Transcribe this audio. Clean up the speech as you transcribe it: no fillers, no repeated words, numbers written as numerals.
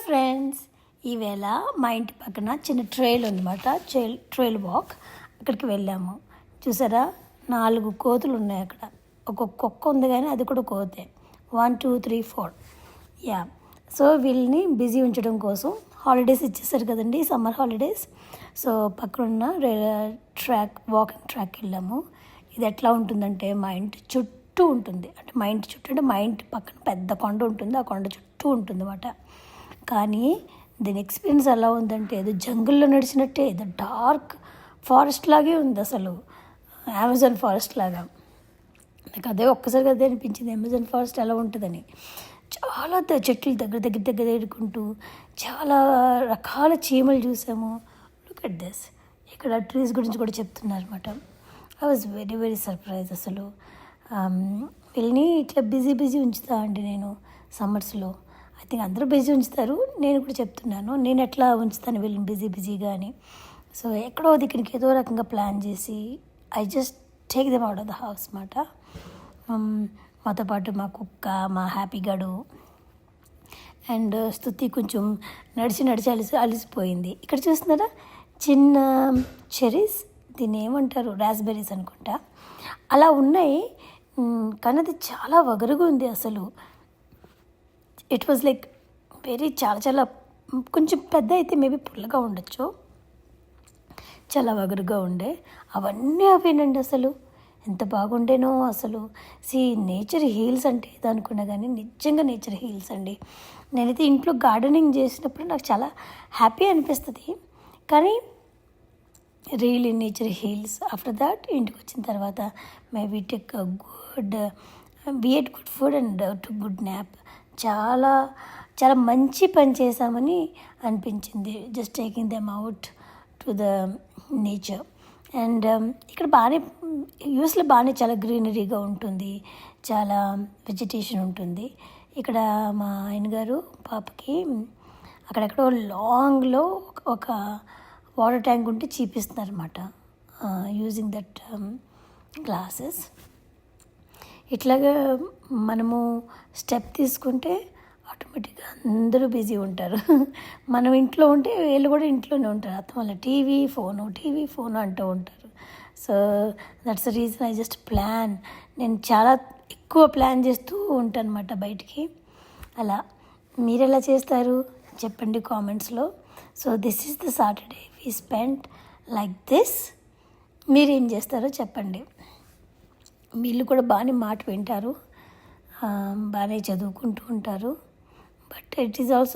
Friends, ఈవేళ మా ఇంటి పక్కన చిన్న ట్రైల్ ఉందన్నమాట. Trail walk. అక్కడికి వెళ్ళాము. చూసారా, 4 కోతులు ఉన్నాయి అక్కడ. ఒక కుక్క ఉంది కానీ అది కూడా కోతే. 1 2 3 4 యా. సో వీళ్ళని బిజీ ఉంచడం కోసం హాలిడేస్ ఇచ్చేసారు కదండి, సమ్మర్ హాలిడేస్. సో పక్కనున్న వాకింగ్ ట్రాక్ వెళ్ళాము. ఇది ఎట్లా ఉంటుందంటే మా ఇంటి చుట్టూ ఉంటుంది. అంటే మా ఇంటి పక్కన పెద్ద కొండ ఉంటుంది. ఆ కొండ చుట్టూ ఉంటుంది అన్నమాట. కానీ దీని ఎక్స్పీరియన్స్ ఎలా ఉందంటే ఏదో జంగుల్లో నడిచినట్టే, ఏదో డార్క్ ఫారెస్ట్ లాగే ఉంది అసలు. అమెజాన్ ఫారెస్ట్ లాగా. నాకు ఒక్కసారిగా అదే అనిపించింది, అమెజాన్ ఫారెస్ట్ ఎలా ఉంటుందని. చాలా చెట్లు దగ్గర ఎడుకుంటూ చాలా రకాల చీమలు చూసాము. Look at this. ఇక్కడ ట్రీస్ గురించి కూడా చెప్తున్నారు అనమాట. I was very very surprise అసలు. వీళ్ళని ఇట్లా బిజీ ఉంచుతా అండి నేను సమ్మర్స్లో. ఐ థింక్ అందరూ బిజీ ఉంచుతారు, నేను కూడా చెప్తున్నాను నేను ఎట్లా ఉంచుతాను వీళ్ళని బిజీగా అని. సో ఎక్కడో దిక్కడికి ఏదో రకంగా ప్లాన్ చేసి I just take them out of the house మాట. మాతో పాటు మా కుక్క, మా హ్యాపీ గడు అండ్ స్తుతి కొంచెం నడిచి అలిసిపోయింది. ఇక్కడ చూస్తున్నారా చిన్న చెరీస్, దీన్ని ఏమంటారు, రాస్బెర్రీస్ అనుకుంటా. అలా ఉన్నాయి. కానీ అది చాలా వగరుగా ఉంది అసలు. ఇట్ వాజ్ లైక్ చాలా కొంచెం పెద్ద అయితే మేబీ పుల్లగా ఉండొచ్చు, చాలా వగరుగా ఉండే. అవన్నీ అవేనండి అసలు. ఎంత బాగుండేనో అసలు. నేచర్ హీల్స్ అంటే ఏదో అనుకున్నా కానీ నిజంగా నేచర్ హీల్స్ అండి. నేనైతే ఇంట్లో గార్డెనింగ్ చేసినప్పుడు నాకు చాలా హ్యాపీ అనిపిస్తుంది. కానీ really nature heals. After that ఇంటికి వచ్చిన తర్వాత maybe take we ate good food and to good nap. చాలా మంచి పని చేశామని అనిపించింది, just taking them out to the nature. And ఇక్కడ యూఎస్లో బాగానే చాలా గ్రీనరీగా ఉంటుంది, చాలా వెజిటేషన్ ఉంటుంది. ఇక్కడ మా ఆయన గారు పాపకి అక్కడెక్కడో లాంగ్లో ఒక వాటర్ ట్యాంక్ ఉంటే చూపిస్తున్నారు అనమాట, యూజింగ్ దట్ గ్లాసెస్. ఇట్లాగా మనము స్టెప్ తీసుకుంటే ఆటోమేటిక్గా అందరూ బిజీ ఉంటారు. మనం ఇంట్లో ఉంటే వీళ్ళు కూడా ఇంట్లోనే ఉంటారు. అర్థం వల్ల టీవీ ఫోను అంటూ ఉంటారు. So that's the reason I just plan. నేను చాలా ఎక్కువ ప్లాన్ చేస్తూ ఉంటాను అనమాట బయటికి. అలా మీరు ఎలా చేస్తారు చెప్పండి కామెంట్స్లో. So this is the Saturday we spend like this. మీరేం చేస్తారో చెప్పండి. వీళ్ళు కూడా బాగానే మాట వింటారు, బాగానే చదువుకుంటూ ఉంటారు. But it is also